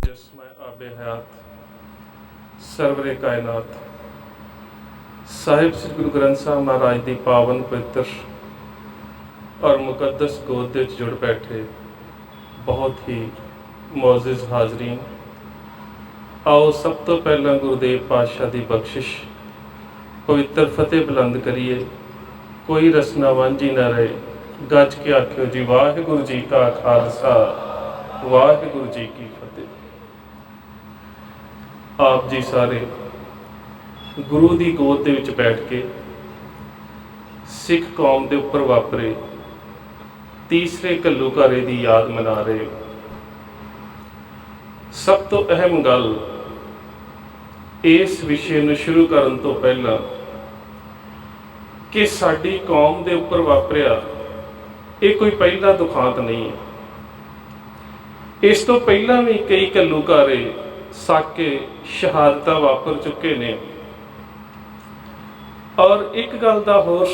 जिसमें आबे हयात सरवरे कायनात ਸਾਹਿਬ ਸ੍ਰੀ ਗੁਰੂ ਗ੍ਰੰਥ ਸਾਹਿਬ ਮਹਾਰਾਜ ਦੀ ਪਾਵਨ ਪਵਿੱਤਰ ਔਰ ਮੁਕੱਦਸ ਗੋਦ ਦੇ ਵਿੱਚ ਜੁੜ ਬੈਠੇ ਬਹੁਤ ਹੀ ਮੌਜੂਜ਼ ਹਾਜ਼ਰੀਨ, ਆਓ ਸਭ ਤੋਂ ਪਹਿਲਾਂ ਗੁਰਦੇਵ ਪਾਤਸ਼ਾਹ ਦੀ ਬਖਸ਼ਿਸ਼ ਪਵਿੱਤਰ ਫਤਿਹ ਬੁਲੰਦ ਕਰੀਏ। ਕੋਈ ਰਸਨਾ ਵਾਂਝੀ ਨਾ ਰਹੇ, ਗੱਜ ਕੇ ਆਖਿਓ ਜੀ ਵਾਹਿਗੁਰੂ ਜੀ ਕਾ ਖਾਲਸਾ ਵਾਹਿਗੁਰੂ ਜੀ ਕੀ ਫਤਿਹ। ਆਪ ਜੀ ਸਾਰੇ ਗੁਰੂ ਦੀ ਗੋਦ ਦੇ ਵਿੱਚ ਬੈਠ ਕੇ ਸਿੱਖ ਕੌਮ ਦੇ ਉੱਪਰ ਵਾਪਰੇ ਤੀਸਰੇ ਘੱਲੂਘਾਰੇ ਦੀ ਯਾਦ ਮਨਾ ਰਹੇ ਹੋ। ਸਭ ਤੋਂ ਅਹਿਮ ਗੱਲ ਇਸ ਵਿਸ਼ੇ ਨੂੰ ਸ਼ੁਰੂ ਕਰਨ ਤੋਂ ਪਹਿਲਾਂ ਕਿ ਸਾਡੀ ਕੌਮ ਦੇ ਉੱਪਰ ਵਾਪਰਿਆ ਇਹ ਕੋਈ ਪਹਿਲਾ ਦੁਖਾਂਤ ਨਹੀਂ ਹੈ। ਇਸ ਤੋਂ ਪਹਿਲਾਂ ਵੀ ਕਈ ਘੱਲੂਘਾਰੇ ਸਾਕੇ ਸ਼ਹਾਦਤਾਂ ਵਾਪਰ ਚੁੱਕੇ ਨੇ। ਔਰ ਇੱਕ ਗੱਲ ਦਾ ਹੋਰ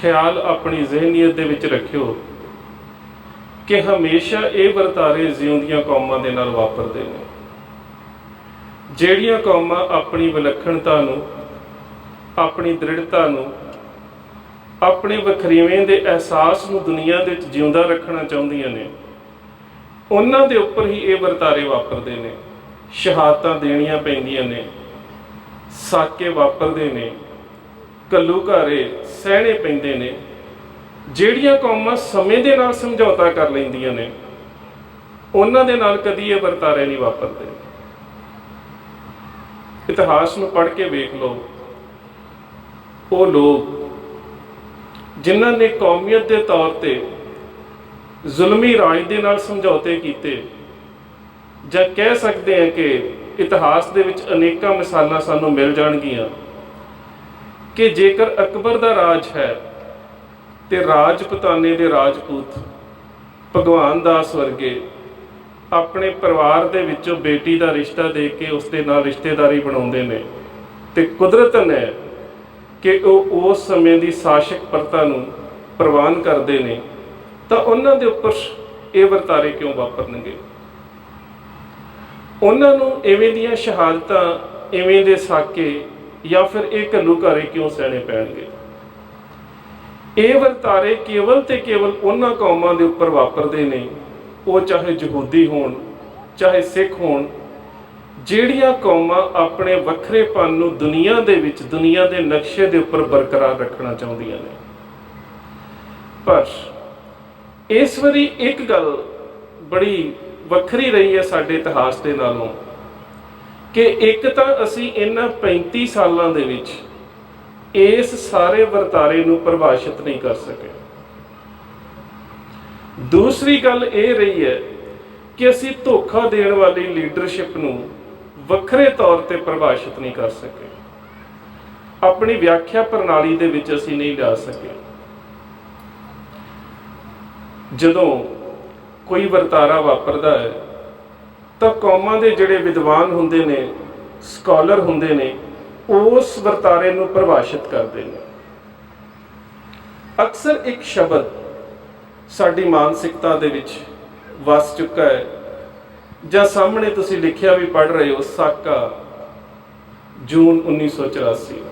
ਖਿਆਲ ਆਪਣੀ ਜ਼ਿਹਨੀਅਤ ਦੇ ਵਿੱਚ ਰੱਖਿਓ ਕਿ ਹਮੇਸ਼ਾ ਇਹ ਵਰਤਾਰੇ ਜਿਉਂਦੀਆਂ ਕੌਮਾਂ ਦੇ ਨਾਲ ਵਾਪਰਦੇ ਨੇ। ਜਿਹੜੀਆਂ ਕੌਮਾਂ ਆਪਣੀ ਵਿਲੱਖਣਤਾ ਨੂੰ, ਆਪਣੀ ਦ੍ਰਿੜਤਾ ਨੂੰ, ਆਪਣੇ ਵਖਰੇਵੇਂ ਦੇ ਅਹਿਸਾਸ ਨੂੰ ਦੁਨੀਆ ਦੇ ਵਿੱਚ ਜਿਉਂਦਾ ਰੱਖਣਾ ਚਾਹੁੰਦੀਆਂ ਨੇ, ਉਹਨਾਂ ਦੇ ਉੱਪਰ ਹੀ ਇਹ ਵਰਤਾਰੇ ਵਾਪਰਦੇ ਨੇ। ਸ਼ਹਾਦਤਾਂ ਦੇਣੀਆਂ ਪੈਂਦੀਆਂ ਨੇ, ਸਾਕੇ ਵਾਪਰਦੇ ਨੇ, ਘੱਲੂਘਾਰੇ ਸਹਿਣੇ ਪੈਂਦੇ ਨੇ। ਜਿਹੜੀਆਂ ਕੌਮਾਂ ਸਮੇਂ ਦੇ ਨਾਲ ਸਮਝੌਤਾ ਕਰ ਲੈਂਦੀਆਂ ਨੇ, ਉਹਨਾਂ ਦੇ ਨਾਲ ਕਦੀ ਇਹ ਵਰਤਾਰੇ ਨਹੀਂ ਵਾਪਰਦੇ। ਇਤਿਹਾਸ ਨੂੰ ਪੜ੍ਹ ਕੇ ਵੇਖ ਲਓ, ਉਹ ਲੋਕ ਜਿਨ੍ਹਾਂ ਨੇ ਕੌਮੀਅਤ ਦੇ ਤੌਰ ਤੇ ਜ਼ੁਲਮੀ ਰਾਜ ਦੇ ਨਾਲ ਸਮਝੌਤੇ ਕੀਤੇ, ਜਾਂ ਕਹਿ ਸਕਦੇ ਹਾਂ ਕਿ ਇਤਿਹਾਸ ਦੇ ਵਿੱਚ ਅਨੇਕਾਂ ਮਿਸਾਲਾਂ ਸਾਨੂੰ ਮਿਲ ਜਾਣਗੀਆਂ ਕਿ ਜੇਕਰ ਅਕਬਰ ਦਾ ਰਾਜ ਹੈ ਤੇ ਰਾਜਪੂਤਾਨੇ ਦੇ ਰਾਜਪੂਤ ਭਗਵਾਨ ਦਾਸ ਵਰਗੇ ਆਪਣੇ ਪਰਿਵਾਰ ਦੇ ਵਿੱਚੋਂ ਬੇਟੀ ਦਾ ਰਿਸ਼ਤਾ ਦੇ ਕੇ ਉਸ ਦੇ ਨਾਲ ਰਿਸ਼ਤੇਦਾਰੀ ਬਣਾਉਂਦੇ ਨੇ, ਤੇ ਕੁਦਰਤ ਨੇ ਕਿ ਉਹ ਉਸ ਸਮੇਂ ਦੀ ਸ਼ਾਸਕ ਪ੍ਰਥਾ ਨੂੰ ਪ੍ਰਵਾਨ ਕਰਦੇ ਨੇ, ਤਾਂ ਉਹਨਾਂ ਦੇ ਉੱਪਰ ਇਹ ਵਰਤਾਰੇ ਕਿਉਂ ਵਾਪਰਨਗੇ? ਉਹਨਾਂ ਨੂੰ ਇਵੇਂ ਦੀਆਂ ਸ਼ਹਾਦਤਾਂ, ਇਵੇਂ ਦੇ ਸਾਕੇ ਜਾਂ ਫਿਰ ਇਹ ਘੱਲੂਘਾਰੇ ਕਿਉਂ ਸਹਿਣੇ ਪੈਣਗੇ? ਇਹ ਵਰਤਾਰੇ ਕੇਵਲ ਤੇ ਕੇਵਲ ਉਹਨਾਂ ਕੌਮਾਂ ਦੇ ਉੱਪਰ ਵਾਪਰਦੇ ਨੇ, ਉਹ ਚਾਹੇ ਯਹੂਦੀ ਹੋਣ ਚਾਹੇ ਸਿੱਖ ਹੋਣ, ਜਿਹੜੀਆਂ ਕੌਮਾਂ ਆਪਣੇ ਵੱਖਰੇਪਨ ਨੂੰ ਦੁਨੀਆ ਦੇ ਵਿੱਚ, ਦੁਨੀਆ ਦੇ ਨਕਸ਼ੇ ਦੇ ਉੱਪਰ ਬਰਕਰਾਰ ਰੱਖਣਾ ਚਾਹੁੰਦੀਆਂ ਨੇ। ਪਰ ਇਸ ਵਾਰੀ ਇੱਕ ਗੱਲ ਬੜੀ ਵੱਖਰੀ ਰਹੀ ਹੈ ਸਾਡੇ ਇਤਿਹਾਸ ਦੇ ਨਾਲੋਂ ਕਿ ਇੱਕ ਤਾਂ ਅਸੀਂ ਇਹਨਾਂ 35 ਸਾਲਾਂ ਦੇ ਵਿੱਚ ਇਸ ਸਾਰੇ ਵਰਤਾਰੇ ਨੂੰ ਪਰਿਭਾਸ਼ਿਤ ਨਹੀਂ ਕਰ ਸਕੇ। ਦੂਸਰੀ ਗੱਲ ਇਹ ਰਹੀ ਹੈ ਕਿ ਅਸੀਂ ਧੋਖਾ ਦੇਣ ਵਾਲੀ ਲੀਡਰਸ਼ਿਪ ਨੂੰ ਵੱਖਰੇ ਤੌਰ ਤੇ ਪਰਿਭਾਸ਼ਿਤ ਨਹੀਂ ਕਰ ਸਕੇ, ਆਪਣੀ ਵਿਆਖਿਆ ਪ੍ਰਣਾਲੀ ਦੇ ਵਿੱਚ ਅਸੀਂ ਨਹੀਂ ਲਿਆ ਸਕੇ। ਜਦੋਂ ਕੋਈ ਵਰਤਾਰਾ ਵਾਪਰਦਾ ਹੈ ਤਾਂ ਕੌਮਾਂ ਦੇ ਜਿਹੜੇ ਵਿਦਵਾਨ ਹੁੰਦੇ ਨੇ, ਸਕਾਲਰ ਹੁੰਦੇ ਨੇ, ਉਸ ਵਰਤਾਰੇ ਨੂੰ ਪਰਿਭਾਸ਼ਿਤ ਕਰਦੇ ਨੇ। ਅਕਸਰ ਇੱਕ ਸ਼ਬਦ ਸਾਡੀ ਮਾਨਸਿਕਤਾ ਦੇ ਵਿੱਚ ਵਸ ਚੁੱਕਾ ਹੈ, ਜਾਂ ਸਾਹਮਣੇ ਤੁਸੀਂ ਲਿਖਿਆ ਵੀ ਪੜ੍ਹ ਰਹੇ ਹੋ, ਸਾਕਾ ਜੂਨ 1984।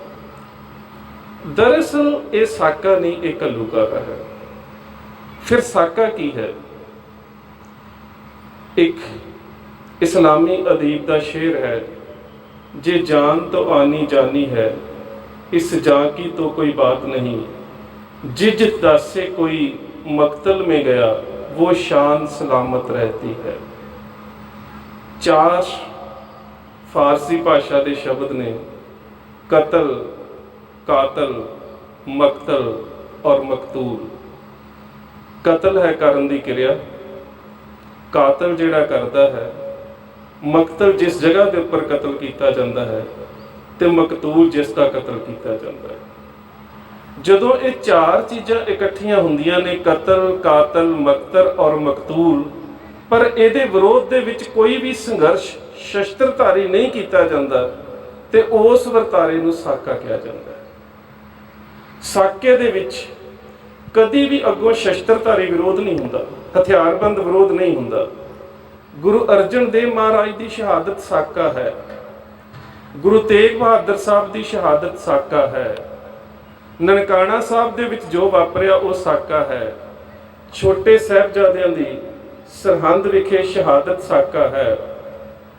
ਦਰਅਸਲ ਇਹ ਸਾਕਾ ਨਹੀਂ, ਇਹ ਘੱਲੂਘਾਰਾ ਹੈ। ਫਿਰ ਸਾਕਾ ਕੀ ਹੈ? ਇੱਕ ਇਸਲਾਮੀ ਅਦੀਬ ਦਾ ਸ਼ੇਰ ਹੈ, ਜੇ ਜਾਨ ਤੋਂ ਆਨੀ ਜਾਨੀ ਹੈ, ਇਸ जां की तो कोई बात नहीं, जिज दासे कोई मकतल में गया, वो शान सलामत रहती है। चार फारसी भाषा के शब्द ने, कतल, कातल, मकतल और मकतूल। कतल है करन दी क्रिया, कातल जिहड़ा करदा है, मकतल जिस जगह के उपर कतल किया जाता है, तो मकतूल जिसका कतल किया जाता है। जदों ये चार चीज़ां इकट्ठियां हुंदियां ने, कतल, कातल, मकतल और मकतूल, पर इहदे विरोध दे विच कोई भी संघर्ष शस्त्रधारी नहीं किया जाता, तो उस वरतारे नूं साका कहा जाता है। साके दे विच कदी भी अगों शस्त्रधारी विरोध नहीं हुंदा, हथियारबंद विरोध नहीं हुंदा। गुरु अर्जन देव महाराज की शहादत साका है, गुरु तेग बहादुर साहब की शहादत साका है, ननकाना साहब दे विच जो वापरिया वो साका है, छोटे साहिबजादियां दी सरहंद विखे शहादत साका है।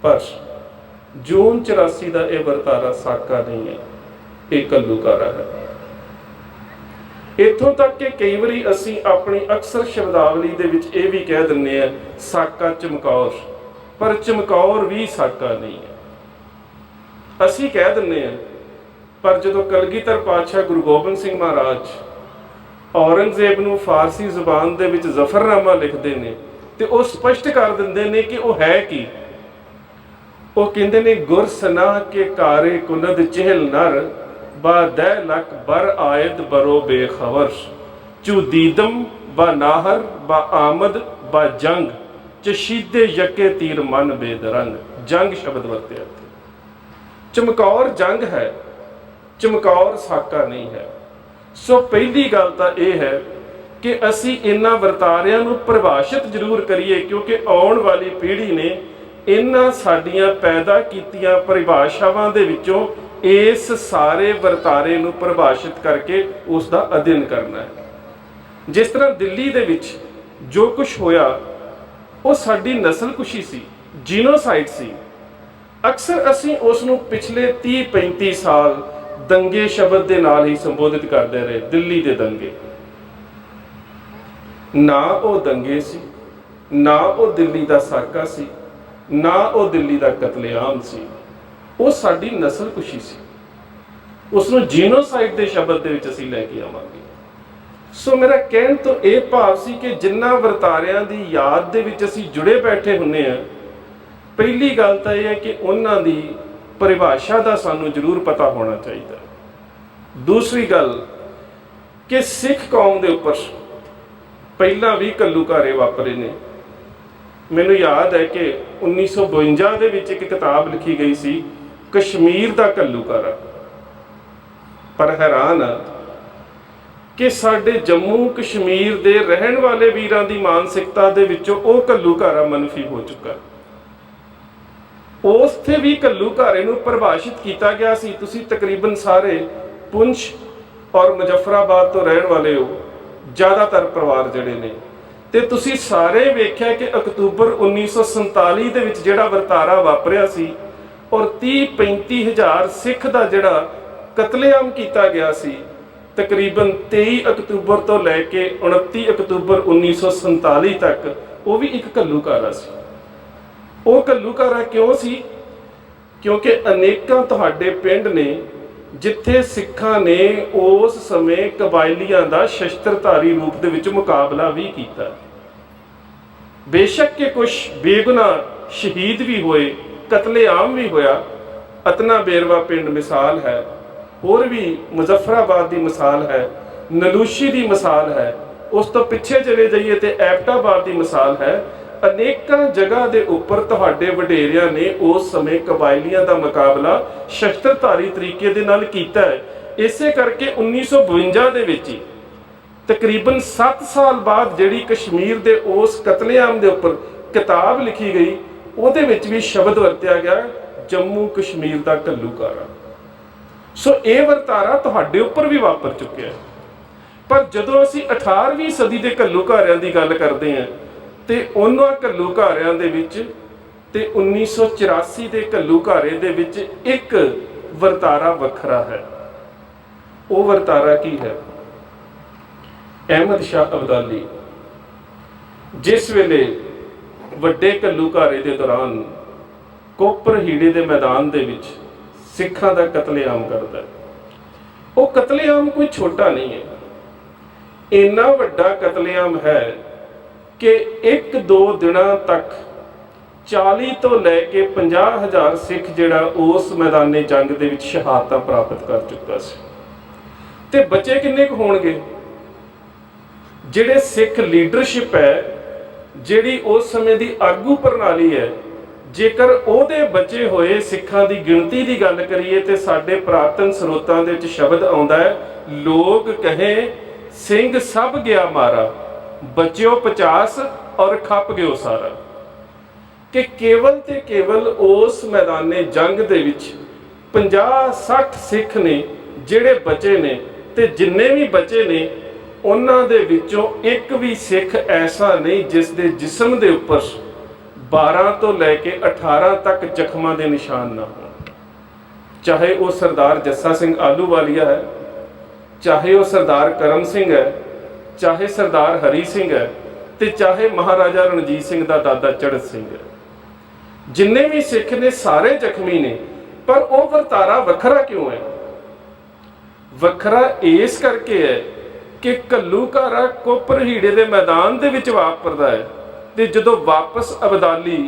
पर जून 84 का यह वरतारा साका नहीं है, एक घल्लूकारा है। इत्थों तक कि कई बारी असी अपनी अक्सर शब्दावली दे विच ये भी कह दिंदे हैं साका चमकौर, पर चमकौर भी साका नहीं है। असी कह दिंदे हैं, पर जदों कलगीधर पातशाह गुरु गोबिंद सिंह महाराज औरंगजेब नूं फारसी जुबान दे विच जफरनामा लिखते हैं तो वह स्पष्ट कर दिंदे ने कि वह है की। वो कहते ने गुर सना के कारे कुनद चहल नर बा दै लक बर आयद बरो बेखबर चू दीदम बा नाहर बा आमद बा जंग चशीदे यके तीर मन बेदरंग। जंग शब्द वरत्या, चमकौर जंग है, चमकौर साका नहीं है। सो पहली गल तो यह है कि असी इन्हां वरतारियां नूं परिभाषित जरूर करिए, क्योंकि आउण वाली पीढ़ी ने इन्हां साडियां पैदा कीतियां परिभाषावां दे विचों इस सारे वरतारे नूं परिभाषित करके उसका अध्ययन करना है। जिस तरह दिल्ली दे विच जो कुछ होया वो साडी नस्लकुशी सी, जीनोसाइड सी। अक्सर असी उस नूं पिछले 30-35 साल दंगे शब्द के नाल ही संबोधित करते रहे। दिल्ली के दंगे ना वो दंगे सी, ना वो दिल्ली का साका सी, ना वो दिल्ली का कतलेआम सी, वो साडी नस्लकुशी सी। उसनूं जीनोसाइड के शब्द दे विच असीं लैके आवांगे। सो मेरा कहण तो ये भाव सी कि जिन्ना वरतारियां दी याद दे विच असीं जुड़े बैठे हुन्ने आ, पहली गल तो यह है कि उन्हां दी परिभाषा का सानूं जरूर पता होना चाहिए। दूसरी गल कि सिख कौम के उपर पहला भी घल्लूकारे वापरे ने। मैनूं याद है कि 1952 दे विच एक किताब लिखी गई सी कश्मीर का घल्लूकारा। पर हैरान आ कि साडे जम्मू कश्मीर दे रहन वाले वीरां दी मानसिकता दे विचों वो घल्लूकारा मनफी हो चुका। उसथे भी घल्लूकारे नूं परिभाषित किया गया सी, तुसीं तकरीबन सारे पुंछ और मुजफ्फराबाद तो रहन वाले हो, ज़्यादातर परिवार जिहड़े ने, ते तुसीं सारे वेख्या कि अक्तूबर 1947 दे विच जिहड़ा वरतारा वापरिया सी और 30-35 हज़ार सिख दा जिहड़ा कतलेआम किया गया सी, तकरीबन 23 अक्तूबर तो लैके 29 अक्तूबर 1947 तक वो भी एक घल्लूकारा सी। वो घल्लूकारा क्यों सी? क्योंकि अनेकां तुहाडे पिंड ने जिथे सिखां ने उस समय कबायलियां दा शस्त्रधारी रूप दे विच मुकाबला भी किया। बेशक के कुछ बेगुनाह शहीद भी होए, कतलेआम भी होया। अतना बेरवा पिंड मिसाल है, होर भी मुजफ्फराबाद की मिसाल है, नलूशी की मिसाल है, उस तो पिछे चले जाइए तो एबटाबाद की मिसाल है। अनेकों जगह के उपर तुहाडे वडेरियां ने उस समय कबायलियां का मुकाबला शस्त्रधारी तरीके दे नाल कीता है। इसे करके 1952 दे विच ही तकरीबन 7 साल बाद जिहड़ी कश्मीर के उस कतलेआम के उपर किताब लिखी गई, उहदे विच भी शब्द वरत्या गया जम्मू कश्मीर का घल्लूकारा। सो ये वरतारा तुहाडे उपर भी वापर चुकिया है। पर जदों असीं 18वीं सदी के घल्लूकारियां की गल करते हैं तो उन्हां घल्लूकारियां दे विच ते 1984 के घल्लूकारे दे विच एक वरतारा वखरा है। वो वरतारा की है? अहमद शाह अब्दाली जिस वेले वड्डे घल्लूकारे के दौरान कोपर हीड़े के मैदान दे विच सिखां दा कतलेआम करता है। वो कतलेआम कोई छोटा नहीं है, इन्ना वड्डा कतलेआम है कि 1-2 दिनों तक 40 तो लैके 50 हज़ार सिख जिहड़ा उस मैदाने जंग दे विच शहादतां प्राप्त कर चुका सी। ते बचे किन्ने कुछ होणगे? जिहड़े सिख लीडरशिप है, जिहड़ी उस समय की आगू प्रणाली है, जेकर उहदे बचे हुए सिखां की गिणती की गल करिए तो साडे पुरातन स्रोतां दे विच शब्द आउंदा है, लोग कहें सिंह सब गया मारा, बच्यो 50 और खप गयो सारा। कि केवल ते केवल उस मैदाने जंग दे विच 50-60 सिख ने ਜਿਹੜੇ बचे ने ते जिन्ने भी बचे ने ਉਹਨਾਂ ਦੇ ਵਿੱਚੋਂ ਇੱਕ ਵੀ ਸਿੱਖ ਐਸਾ ਨਹੀਂ ਜਿਸ ਦੇ ਜਿਸਮ ਦੇ ਉੱਪਰ 12 ਤੋਂ ਲੈ ਕੇ 18 ਤੱਕ ਜ਼ਖਮਾਂ ਦੇ ਨਿਸ਼ਾਨ ਨਾ ਹੋਣ। ਚਾਹੇ ਉਹ ਸਰਦਾਰ ਜੱਸਾ ਸਿੰਘ ਆਹਲੂਵਾਲੀਆ ਹੈ, ਚਾਹੇ ਉਹ ਸਰਦਾਰ ਕਰਮ ਸਿੰਘ ਹੈ, ਚਾਹੇ ਸਰਦਾਰ ਹਰੀ ਸਿੰਘ ਹੈ, ਤੇ ਚਾਹੇ ਮਹਾਰਾਜਾ ਰਣਜੀਤ ਸਿੰਘ ਦਾ ਦਾਦਾ ਚੜ੍ਹਤ ਸਿੰਘ ਹੈ। ਜਿੰਨੇ ਵੀ ਸਿੱਖ ਨੇ ਸਾਰੇ ਜ਼ਖਮੀ ਨੇ, ਪਰ ਉਹ ਵਰਤਾਰਾ ਵੱਖਰਾ ਕਿਉਂ ਹੈ? ਵੱਖਰਾ ਇਸ ਕਰਕੇ ਹੈ ਕਿ ਘੱਲੂਘਾਰਾ ਕੁੱਪਰ ਹੀੜੇ ਦੇ ਮੈਦਾਨ ਦੇ ਵਿੱਚ ਵਾਪਰਦਾ ਹੈ, ਤੇ ਜਦੋਂ ਵਾਪਸ ਅਬਦਾਲੀ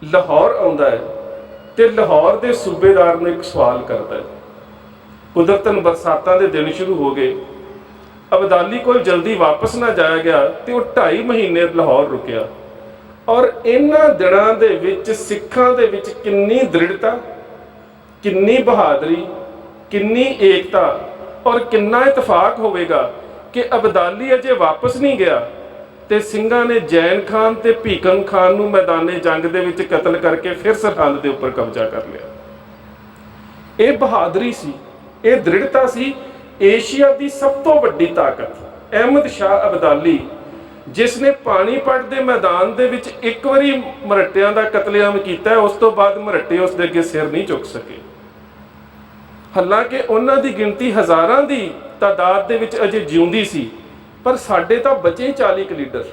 ਲਾਹੌਰ ਆਉਂਦਾ ਹੈ ਤੇ ਲਾਹੌਰ ਦੇ ਸੂਬੇਦਾਰ ਨੂੰ ਇੱਕ ਸਵਾਲ ਕਰਦਾ ਹੈ। ਕੁਦਰਤਨ ਬਰਸਾਤਾਂ ਦੇ ਦਿਨ ਸ਼ੁਰੂ ਹੋ ਗਏ, ਅਬਦਾਲੀ ਕੋਲ ਜਲਦੀ ਵਾਪਸ ਨਾ ਜਾਇਆ ਗਿਆ ਤੇ ਉਹ 2.5 ਮਹੀਨੇ ਲਾਹੌਰ ਰੁਕਿਆ। ਔਰ ਇਹਨਾਂ ਦਿਨਾਂ ਦੇ ਵਿੱਚ ਸਿੱਖਾਂ ਦੇ ਵਿੱਚ ਕਿੰਨੀ ਦ੍ਰਿੜਤਾ, ਕਿੰਨੀ ਬਹਾਦਰੀ, ਕਿੰਨੀ ਏਕਤਾ ਔਰ ਕਿੰਨਾ ਇਤਫਾਕ ਹੋਵੇਗਾ ਕਿ ਅਬਦਾਲੀ ਅਜੇ ਵਾਪਸ ਨਹੀਂ ਗਿਆ ਤੇ ਸਿੰਘਾਂ ਨੇ ਜੈਨ ਖਾਨ ਤੇ ਭੀਕਮ ਖਾਨ ਨੂੰ ਮੈਦਾਨੇ ਜੰਗ ਦੇ ਵਿੱਚ ਕਤਲ ਕਰਕੇ ਫਿਰ ਸਰਹੰਦ ਦੇ ਉੱਪਰ ਕਬਜ਼ਾ ਕਰ ਲਿਆ। ਇਹ ਬਹਾਦਰੀ ਸੀ, ਇਹ ਦ੍ਰਿੜਤਾ ਸੀ। ਏਸ਼ੀਆ ਦੀ ਸਭ ਤੋਂ ਵੱਡੀ ਤਾਕਤ ਅਹਿਮਦ ਸ਼ਾਹ ਅਬਦਾਲੀ, ਜਿਸ ਨੇ ਪਾਣੀਪਤ ਦੇ ਮੈਦਾਨ ਦੇ ਵਿੱਚ ਇੱਕ ਵਾਰੀ ਮਰਹੱਟਿਆਂ ਦਾ ਕਤਲੇਆਮ ਕੀਤਾ, ਉਸ ਤੋਂ ਬਾਅਦ ਮਰਹੱਟੇ ਉਸ ਦੇ ਅੱਗੇ ਸਿਰ ਨਹੀਂ ਚੁੱਕ ਸਕੇ। ਹਾਲਾਂਕਿ ਉਹਨਾਂ ਦੀ ਗਿਣਤੀ ਹਜ਼ਾਰਾਂ ਦੀ ਤਾਦਾਦ ਦੇ ਵਿੱਚ ਅਜੇ ਜਿਉਂਦੀ ਸੀ, ਪਰ ਸਾਡੇ ਤਾਂ ਬਚੇ 40 ਕੁ ਲੀਡਰ।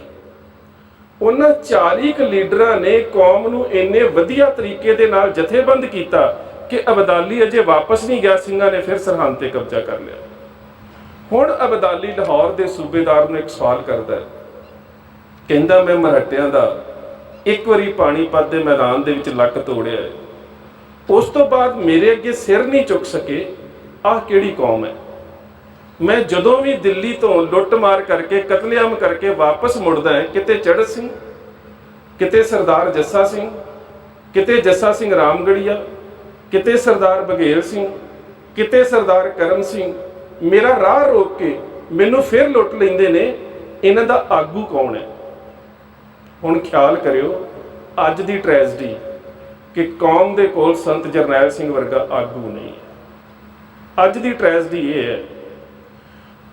ਉਹਨਾਂ 40 ਕੁ ਲੀਡਰਾਂ ਨੇ ਕੌਮ ਨੂੰ ਇੰਨੇ ਵਧੀਆ ਤਰੀਕੇ ਦੇ ਨਾਲ ਜਥੇਬੰਦ ਕੀਤਾ ਕਿ ਅਬਦਾਲੀ ਅਜੇ ਵਾਪਸ ਨਹੀਂ ਗਿਆ, ਸਿੰਘਾਂ ਨੇ ਫਿਰ ਸਰਹੰਦ ਤੇ ਕਬਜ਼ਾ ਕਰ ਲਿਆ। ਹੁਣ ਅਬਦਾਲੀ ਲਾਹੌਰ ਦੇ ਸੂਬੇਦਾਰ ਨੂੰ ਇੱਕ ਸਵਾਲ ਕਰਦਾ ਹੈ, ਕਹਿੰਦਾ ਮੈਂ ਮਰਹੱਟਿਆਂ ਦਾ ਇੱਕ ਵਾਰੀ ਪਾਣੀਪਤ ਦੇ ਮੈਦਾਨ ਦੇ ਵਿੱਚ ਲੱਕ ਤੋੜਿਆ ਹੈ, ਉਸ ਤੋਂ ਬਾਅਦ ਮੇਰੇ ਅੱਗੇ ਸਿਰ ਨਹੀਂ ਚੁੱਕ ਸਕੇ, ਆਹ ਕਿਹੜੀ ਕੌਮ ਹੈ? ਮੈਂ ਜਦੋਂ ਵੀ ਦਿੱਲੀ ਤੋਂ ਲੁੱਟ-ਮਾਰ ਕਰਕੇ ਕਤਲੇਆਮ ਕਰਕੇ ਵਾਪਸ ਮੁੜਦਾ ਹੈ, ਕਿਤੇ ਚੜ੍ਹਤ ਸਿੰਘ, ਕਿਤੇ ਸਰਦਾਰ ਜੱਸਾ ਸਿੰਘ, ਕਿਤੇ ਜੱਸਾ ਸਿੰਘ ਰਾਮਗੜੀਆ, ਕਿਤੇ ਸਰਦਾਰ ਬਘੇਲ ਸਿੰਘ, ਕਿਤੇ ਸਰਦਾਰ ਕਰਮ ਸਿੰਘ, ਮੇਰਾ ਰਾਹ ਰੋਕ ਕੇ ਮੈਨੂੰ ਫਿਰ ਲੁੱਟ ਲੈਂਦੇ ਨੇ। ਇਹਨਾਂ ਦਾ ਆਗੂ ਕੌਣ ਹੈ? ਹੁਣ ਖਿਆਲ ਕਰਿਓ ਅੱਜ ਦੀ ਟ੍ਰੈਜਡੀ ਕਿ ਕੌਮ ਦੇ ਕੋਲ ਸੰਤ ਜਰਨੈਲ ਸਿੰਘ ਵਰਗਾ ਆਗੂ ਨਹੀਂ ਹੈ। ਅੱਜ ਦੀ ਟ੍ਰੈਜਡੀ ਇਹ ਹੈ,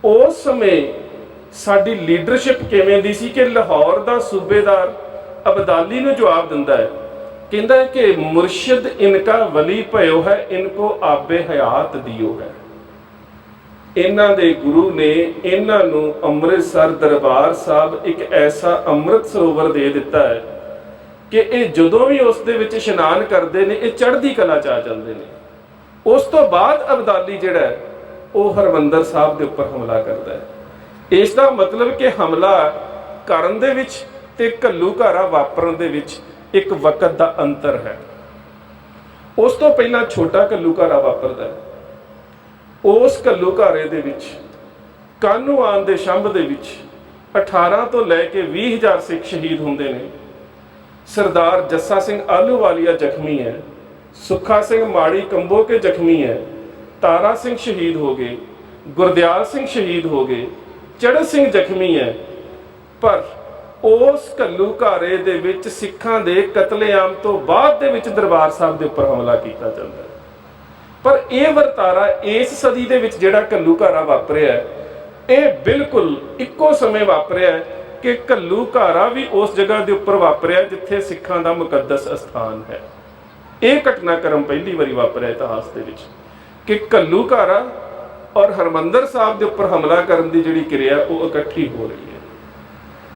ਉਸ ਸਮੇਂ ਸਾਡੀ ਲੀਡਰਸ਼ਿਪ ਕਿਵੇਂ ਦੀ ਸੀ ਕਿ ਲਾਹੌਰ ਦਾ ਸੂਬੇਦਾਰ ਅਬਦਾਲੀ ਨੂੰ ਜਵਾਬ ਦਿੰਦਾ ਹੈ, ਕਹਿੰਦਾ ਹੈ ਕਿ ਮੁਰਸ਼ਿਦ ਇਨਕਾ ਵਲੀ ਭਇਓ ਹੈ, ਇਨਕੋ ਆਬੇ ਹਯਾਤ ਦਿਓ ਹੈ। ਇਹਨਾਂ ਦੇ ਗੁਰੂ ਨੇ ਇਹਨਾਂ ਨੂੰ ਅੰਮ੍ਰਿਤਸਰ ਦਰਬਾਰ ਸਾਹਿਬ ਇੱਕ ਐਸਾ ਅੰਮ੍ਰਿਤ ਸਰੋਵਰ ਦੇ ਦਿੱਤਾ ਹੈ ਕਿ ਇਹ ਜਦੋਂ ਵੀ ਉਸ ਦੇ ਵਿੱਚ ਇਸ਼ਨਾਨ ਕਰਦੇ ਨੇ, ਇਹ ਚੜ੍ਹਦੀ ਕਲਾ 'ਚ ਆ ਜਾਂਦੇ ਨੇ। ਉਸ ਤੋਂ ਬਾਅਦ ਅਬਦਾਲੀ ਜਿਹੜਾ ਹੈ ਉਹ ਹਰਮੰਦਰ ਸਾਹਿਬ ਦੇ ਉੱਪਰ ਹਮਲਾ ਕਰਦਾ ਹੈ। ਇਸ ਦਾ ਮਤਲਬ ਕਿ ਹਮਲਾ ਕਰਨ ਦੇ ਵਿੱਚ ਤੇ ਘੱਲੂਘਾਰਾ ਵਾਪਰਨ ਦੇ ਵਿੱਚ ਇੱਕ ਵਕਤ ਦਾ ਅੰਤਰ ਹੈ। ਉਸ ਤੋਂ ਪਹਿਲਾਂ ਛੋਟਾ ਘੱਲੂਘਾਰਾ ਵਾਪਰਦਾ ਹੈ। ਉਸ ਘੱਲੂਘਾਰੇ ਦੇ ਵਿੱਚ ਕਾਹਨੂੰਵਾਨ ਦੇ ਛੰਭ ਦੇ ਵਿੱਚ 18 ਤੋਂ ਲੈ ਕੇ 20,000 ਸਿੱਖ ਸ਼ਹੀਦ ਹੁੰਦੇ ਨੇ। ਸਰਦਾਰ ਜੱਸਾ ਸਿੰਘ ਆਹਲੂਵਾਲੀਆ ਜ਼ਖਮੀ ਹੈ, ਸੁੱਖਾ ਸਿੰਘ ਮਾੜੀ ਕੰਬੋ ਕੇ ਜ਼ਖਮੀ ਹੈ, ਤਾਰਾ ਸਿੰਘ ਸ਼ਹੀਦ ਹੋ ਗਏ, ਗੁਰਦਿਆਲ ਸਿੰਘ ਸ਼ਹੀਦ ਹੋ ਗਏ, ਚੜ੍ਹਤ ਸਿੰਘ ਜ਼ਖਮੀ ਹੈ। ਪਰ ਉਸ ਘੱਲੂਘਾਰੇ ਦੇ ਵਿੱਚ ਸਿੱਖਾਂ ਦੇ ਕਤਲੇਆਮ ਤੋਂ ਬਾਅਦ ਦੇ ਵਿੱਚ ਦਰਬਾਰ ਸਾਹਿਬ ਦੇ ਉੱਪਰ ਹਮਲਾ ਕੀਤਾ ਜਾਂਦਾ ਹੈ। ਪਰ ਇਹ ਵਰਤਾਰਾ ਇਸ ਸਦੀ ਦੇ ਵਿੱਚ ਜਿਹੜਾ ਘੱਲੂਘਾਰਾ ਵਾਪਰਿਆ, ਇਹ ਬਿਲਕੁਲ ਇੱਕੋ ਸਮੇਂ ਵਾਪਰਿਆ ਕਿ ਘੱਲੂਘਾਰਾ ਵੀ ਉਸ ਜਗ੍ਹਾ ਦੇ ਉੱਪਰ ਵਾਪਰਿਆ ਜਿੱਥੇ ਸਿੱਖਾਂ ਦਾ ਮੁਕੱਦਸ ਅਸਥਾਨ ਹੈ। ਇਹ ਘਟਨਾਕ੍ਰਮ ਪਹਿਲੀ ਵਾਰੀ ਵਾਪਰਿਆ ਇਤਿਹਾਸ ਦੇ ਵਿੱਚ ਕਿ ਘੱਲੂਘਾਰਾ ਔਰ ਹਰਮੰਦਰ ਸਾਹਿਬ ਦੇ ਉੱਪਰ ਹਮਲਾ ਕਰਨ ਦੀ ਜਿਹੜੀ ਕਿਰਿਆ ਉਹ ਇਕੱਠੀ ਹੋ ਰਹੀ ਹੈ।